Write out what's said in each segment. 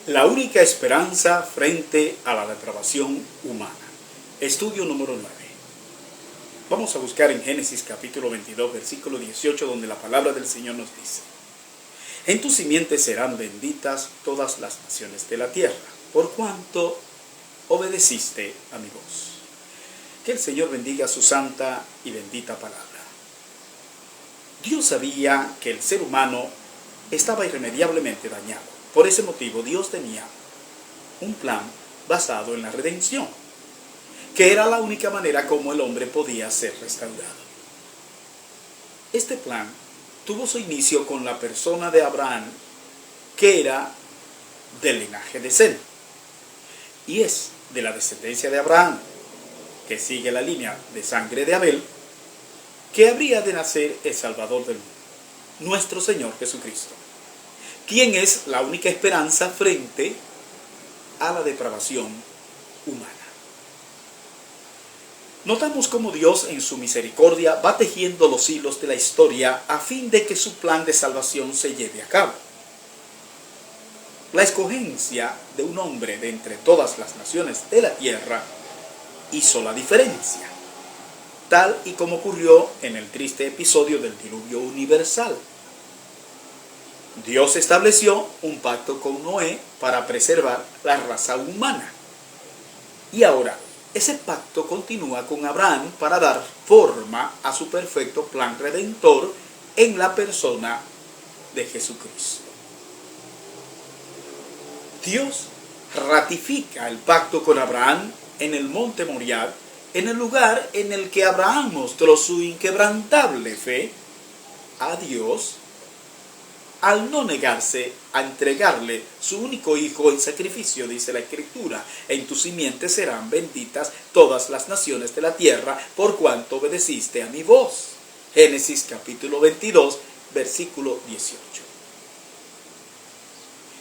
La única esperanza frente a la depravación humana. Estudio número 9. Vamos a buscar en Génesis capítulo 22, versículo 18, donde la palabra del Señor nos dice: En tu simiente serán benditas todas las naciones de la tierra, por cuanto obedeciste a mi voz. Que el Señor bendiga su santa y bendita palabra. Dios sabía que el ser humano estaba irremediablemente dañado. Por ese motivo, Dios tenía un plan basado en la redención, que era la única manera como el hombre podía ser restaurado. Este plan tuvo su inicio con la persona de Abraham, que era del linaje de Sem, y es de la descendencia de Abraham, que sigue la línea de sangre de Abel, que habría de nacer el Salvador del mundo, nuestro Señor Jesucristo, quien es la única esperanza frente a la depravación humana. Notamos cómo Dios en su misericordia va tejiendo los hilos de la historia a fin de que su plan de salvación se lleve a cabo. La escogencia de un hombre de entre todas las naciones de la tierra hizo la diferencia, tal y como ocurrió en el triste episodio del diluvio universal. Dios estableció un pacto con Noé para preservar la raza humana. Y ahora, ese pacto continúa con Abraham para dar forma a su perfecto plan redentor en la persona de Jesucristo. Dios ratifica el pacto con Abraham en el monte Moriah, en el lugar en el que Abraham mostró su inquebrantable fe a Dios al no negarse a entregarle su único hijo en sacrificio. Dice la Escritura: en tu simiente serán benditas todas las naciones de la tierra, por cuanto obedeciste a mi voz. Génesis capítulo 22, versículo 18.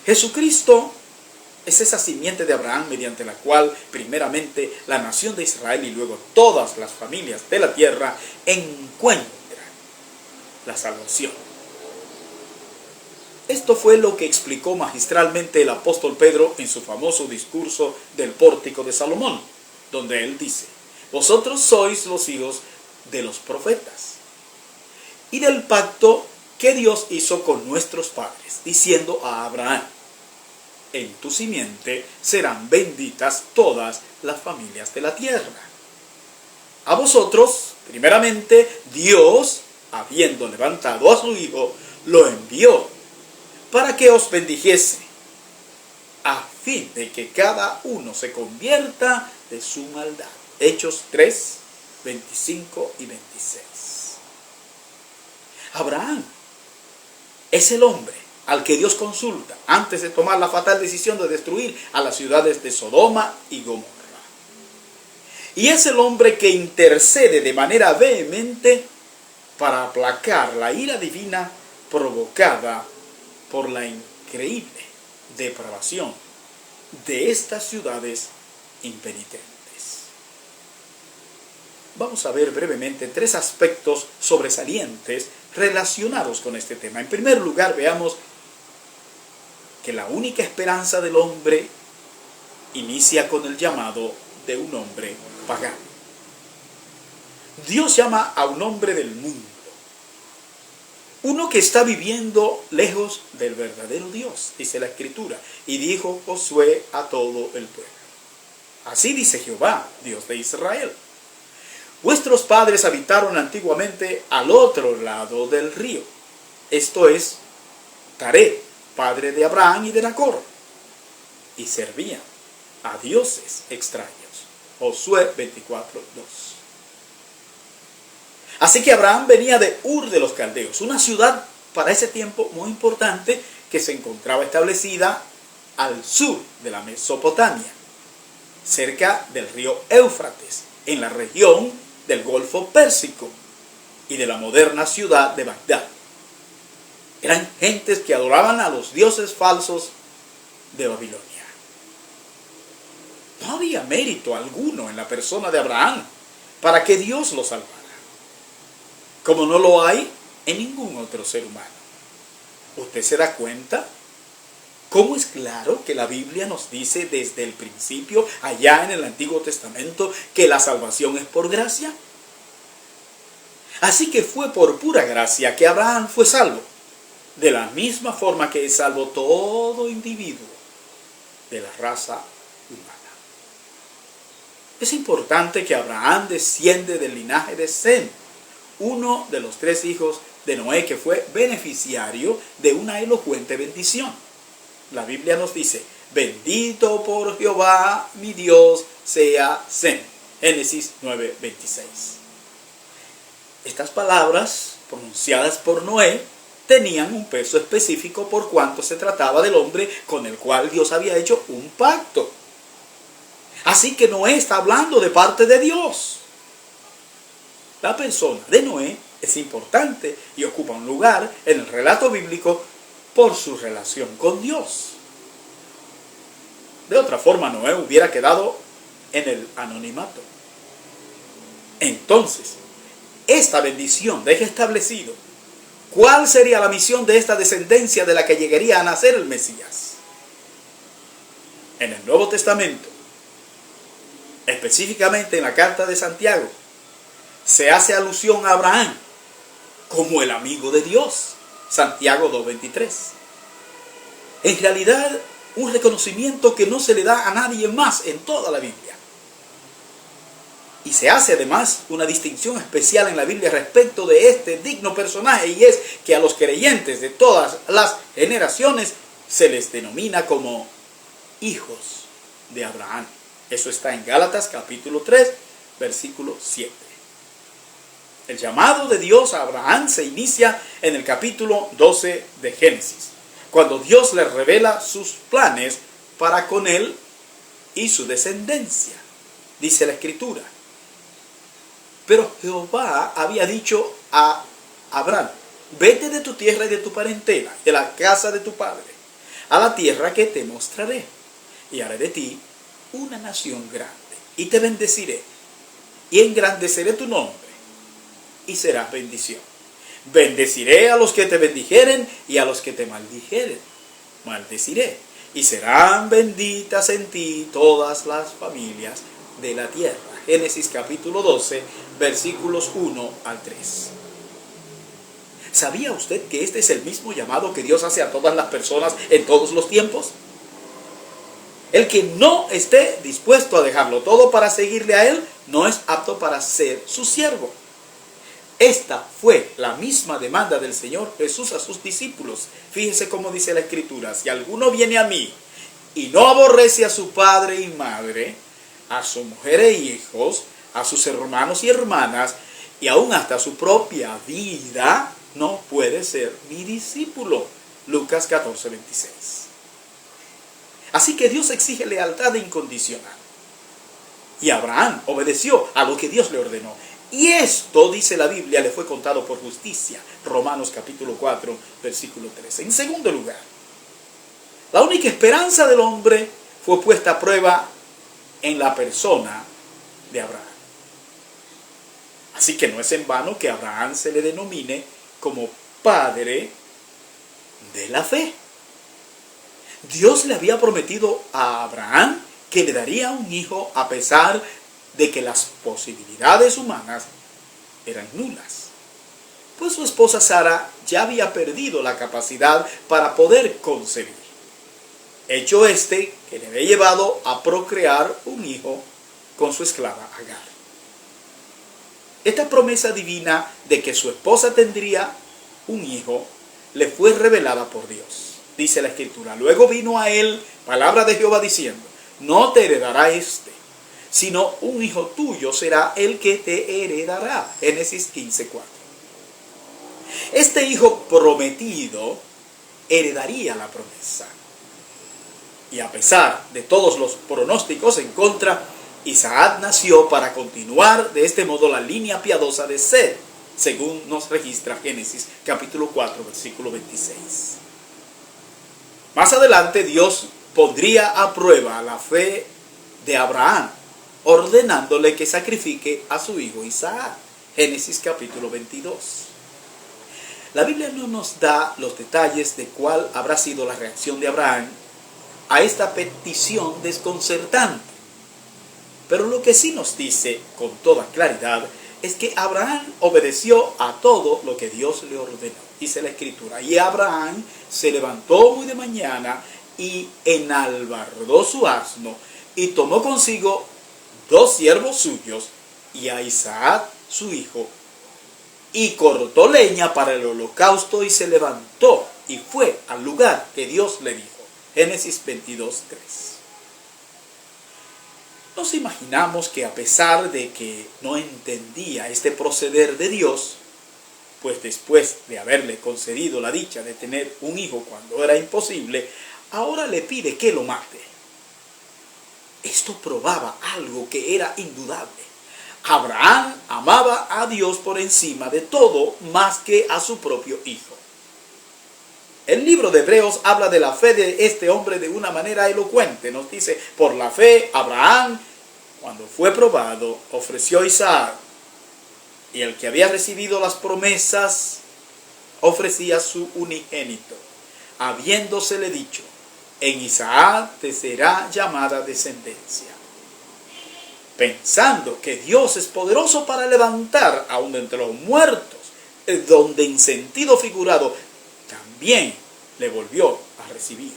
Jesucristo es esa simiente de Abraham mediante la cual primeramente la nación de Israel y luego todas las familias de la tierra encuentran la salvación. Esto fue lo que explicó magistralmente el apóstol Pedro en su famoso discurso del Pórtico de Salomón, donde él dice: vosotros sois los hijos de los profetas y del pacto que Dios hizo con nuestros padres, diciendo a Abraham: en tu simiente serán benditas todas las familias de la tierra. A vosotros, primeramente, Dios, habiendo levantado a su Hijo, lo envió para que os bendijese, a fin de que cada uno se convierta de su maldad. Hechos 3, 25 y 26. Abraham es el hombre al que Dios consulta antes de tomar la fatal decisión de destruir a las ciudades de Sodoma y Gomorra. Y es el hombre que intercede de manera vehemente para aplacar la ira divina provocada por la increíble depravación de estas ciudades impenitentes. Vamos a ver brevemente tres aspectos sobresalientes relacionados con este tema. En primer lugar, veamos que la única esperanza del hombre inicia con el llamado de un hombre pagano. Dios llama a un hombre del mundo, uno que está viviendo lejos del verdadero Dios, dice la Escritura. Y dijo Josué a todo el pueblo: así dice Jehová, Dios de Israel: vuestros padres habitaron antiguamente al otro lado del río, esto es, Taré, padre de Abraham y de Nacor, y servían a dioses extraños. Josué 24, 2. Así que Abraham venía de Ur de los Caldeos, una ciudad para ese tiempo muy importante que se encontraba establecida al sur de la Mesopotamia, cerca del río Éufrates, en la región del Golfo Pérsico y de la moderna ciudad de Bagdad. Eran gentes que adoraban a los dioses falsos de Babilonia. No había mérito alguno en la persona de Abraham para que Dios lo salvara, como no lo hay en ningún otro ser humano. ¿Usted se da cuenta? ¿Cómo es claro que la Biblia nos dice desde el principio, allá en el Antiguo Testamento, que la salvación es por gracia? Así que fue por pura gracia que Abraham fue salvo, de la misma forma que es salvo todo individuo de la raza humana. Es importante que Abraham desciende del linaje de Sem, uno de los 3 hijos de Noé, que fue beneficiario de una elocuente bendición. La Biblia nos dice: bendito por Jehová mi Dios sea Sem. Génesis 9:26. Estas palabras, pronunciadas por Noé, tenían un peso específico por cuanto se trataba del hombre con el cual Dios había hecho un pacto. Así que Noé está hablando de parte de Dios. La persona de Noé es importante y ocupa un lugar en el relato bíblico por su relación con Dios. De otra forma, Noé hubiera quedado en el anonimato. Entonces, esta bendición deja establecido cuál sería la misión de esta descendencia de la que llegaría a nacer el Mesías. En el Nuevo Testamento, específicamente en la carta de Santiago, se hace alusión a Abraham como el amigo de Dios. Santiago 2:23. En realidad, un reconocimiento que no se le da a nadie más en toda la Biblia. Y se hace además una distinción especial en la Biblia respecto de este digno personaje, y es que a los creyentes de todas las generaciones se les denomina como hijos de Abraham. Eso está en Gálatas capítulo 3, versículo 7. El llamado de Dios a Abraham se inicia en el capítulo 12 de Génesis, cuando Dios le revela sus planes para con él y su descendencia. Dice la Escritura: pero Jehová había dicho a Abraham: vete de tu tierra y de tu parentela, de la casa de tu padre, a la tierra que te mostraré, y haré de ti una nación grande, y te bendeciré, y engrandeceré tu nombre, y serás bendición. Bendeciré a los que te bendijeren, y a los que te maldijeren maldeciré, y serán benditas en ti todas las familias de la tierra. Génesis capítulo 12, versículos 1 al 3. ¿Sabía usted que este es el mismo llamado que Dios hace a todas las personas en todos los tiempos? El que no esté dispuesto a dejarlo todo para seguirle a Él, no es apto para ser su siervo. Esta fue la misma demanda del Señor Jesús a sus discípulos. Fíjese cómo dice la Escritura: si alguno viene a mí y no aborrece a su padre y madre, a su mujer e hijos, a sus hermanos y hermanas, y aún hasta su propia vida, no puede ser mi discípulo. Lucas 14:26. Así que Dios exige lealtad incondicional. Y Abraham obedeció a lo que Dios le ordenó. Y esto, dice la Biblia, le fue contado por justicia. Romanos capítulo 4, versículo 13. En segundo lugar, la única esperanza del hombre fue puesta a prueba en la persona de Abraham. Así que no es en vano que a Abraham se le denomine como padre de la fe. Dios le había prometido a Abraham que le daría un hijo a pesar de que las posibilidades humanas eran nulas, pues su esposa Sara ya había perdido la capacidad para poder concebir. Hecho que le había llevado a procrear un hijo con su esclava Agar. Esta promesa divina de que su esposa tendría un hijo le fue revelada por Dios. Dice la Escritura: luego vino a él palabra de Jehová diciendo: no te heredará sino un hijo tuyo será el que te heredará. Génesis 15:4. Este hijo prometido heredaría la promesa. Y a pesar de todos los pronósticos en contra, Isaac nació para continuar de este modo la línea piadosa de Seth, según nos registra Génesis capítulo 4, versículo 26. Más adelante Dios pondría a prueba la fe de Abraham, ordenándole que sacrifique a su hijo Isaac. Génesis capítulo 22. La Biblia no nos da los detalles de cuál habrá sido la reacción de Abraham a esta petición desconcertante. Pero lo que sí nos dice con toda claridad es que Abraham obedeció a todo lo que Dios le ordenó. Dice la Escritura, y Abraham se levantó muy de mañana y enalbardó su asno y tomó consigo 2 siervos suyos y a Isaac su hijo, y cortó leña para el holocausto y se levantó y fue al lugar que Dios le dijo. Génesis 22:3. Nos imaginamos que a pesar de que no entendía este proceder de Dios, pues después de haberle concedido la dicha de tener un hijo cuando era imposible, ahora le pide que lo mate. Esto probaba algo que era indudable. Abraham amaba a Dios por encima de todo más que a su propio hijo. El libro de Hebreos habla de la fe de este hombre de una manera elocuente. Nos dice, por la fe, Abraham, cuando fue probado, ofreció a Isaac. Y el que había recibido las promesas, ofrecía su unigénito, habiéndosele dicho, en Isaac te será llamada descendencia. Pensando que Dios es poderoso para levantar aún de entre los muertos, donde en sentido figurado también le volvió a recibir.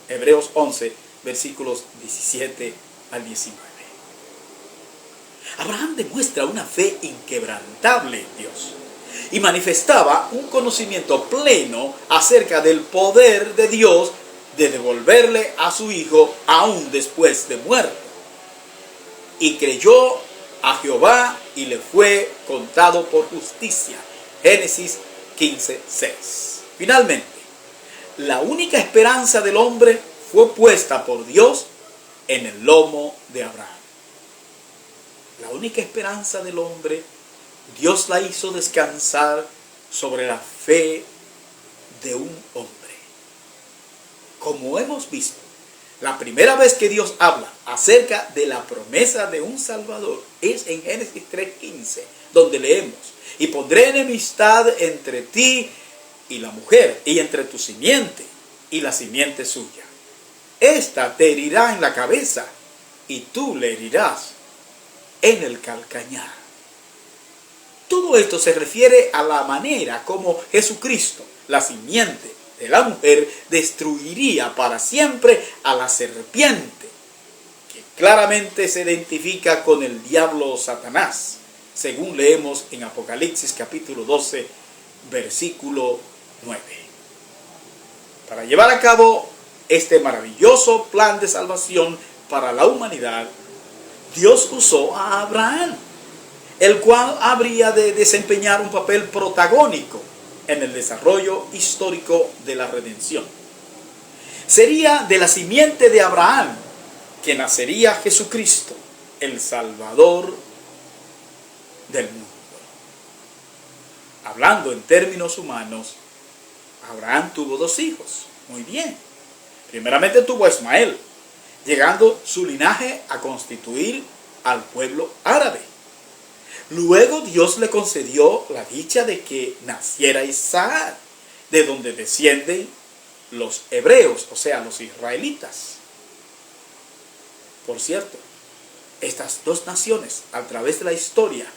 Hebreos 11, versículos 17 al 19. Abraham demuestra una fe inquebrantable en Dios y manifestaba un conocimiento pleno acerca del poder de Dios de devolverle a su hijo aún después de muerto. Y creyó a Jehová y le fue contado por justicia. Génesis 15:6. Finalmente, la única esperanza del hombre fue puesta por Dios en el lomo de Abraham. La única esperanza del hombre, Dios la hizo descansar sobre la fe de un hombre. Como hemos visto, la primera vez que Dios habla acerca de la promesa de un Salvador es en Génesis 3:15, donde leemos, y pondré enemistad entre ti y la mujer, y entre tu simiente y la simiente suya. Esta te herirá en la cabeza, y tú le herirás en el calcañar. Todo esto se refiere a la manera como Jesucristo, la simiente de la mujer, destruiría para siempre a la serpiente, que claramente se identifica con el diablo Satanás, según leemos en Apocalipsis capítulo 12, versículo 9. Para llevar a cabo este maravilloso plan de salvación para la humanidad, Dios usó a Abraham, el cual habría de desempeñar un papel protagónico en el desarrollo histórico de la redención. Sería de la simiente de Abraham que nacería Jesucristo, el Salvador del mundo. Hablando en términos humanos, Abraham tuvo 2 hijos. Muy bien. Primeramente tuvo a Ismael, llegando su linaje a constituir al pueblo árabe. Luego Dios le concedió la dicha de que naciera Isaac, de donde descienden los hebreos, o sea, los israelitas. Por cierto, estas 2 naciones, a través de la historia,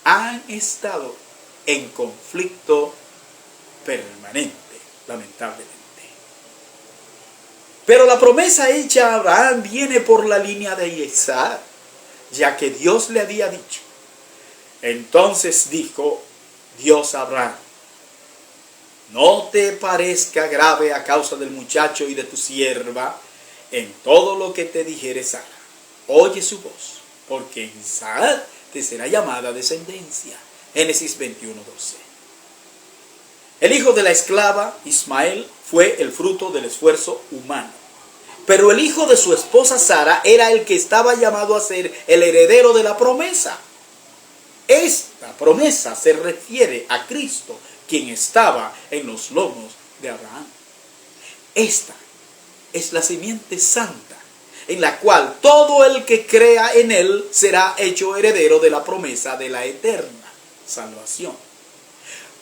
han estado en conflicto permanente, lamentablemente. Pero la promesa hecha a Abraham viene por la línea de Isaac, ya que Dios le había dicho. Entonces dijo Dios a Abraham, no te parezca grave a causa del muchacho y de tu sierva en todo lo que te dijere Sara. Oye su voz, porque en Isaac te será llamada descendencia. Génesis 21:12. El hijo de la esclava, Ismael, fue el fruto del esfuerzo humano. Pero el hijo de su esposa Sara era el que estaba llamado a ser el heredero de la promesa. Esta promesa se refiere a Cristo, quien estaba en los lomos de Abraham. Esta es la simiente santa, en la cual todo el que crea en él será hecho heredero de la promesa de la eterna salvación.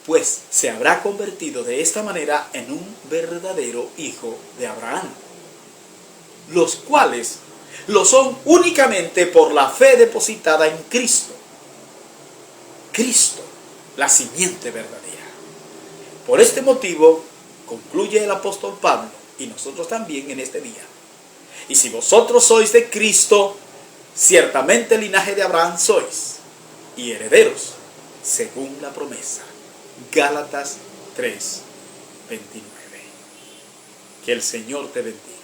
pues se habrá convertido de esta manera en un verdadero hijo de Abraham, los cuales lo son únicamente por la fe depositada en Cristo. Cristo, la simiente verdadera. Por este motivo, concluye el apóstol Pablo, y nosotros también en este día: y si vosotros sois de Cristo, ciertamente linaje de Abraham sois, y herederos según la promesa. Gálatas 3:29. Que el Señor te bendiga.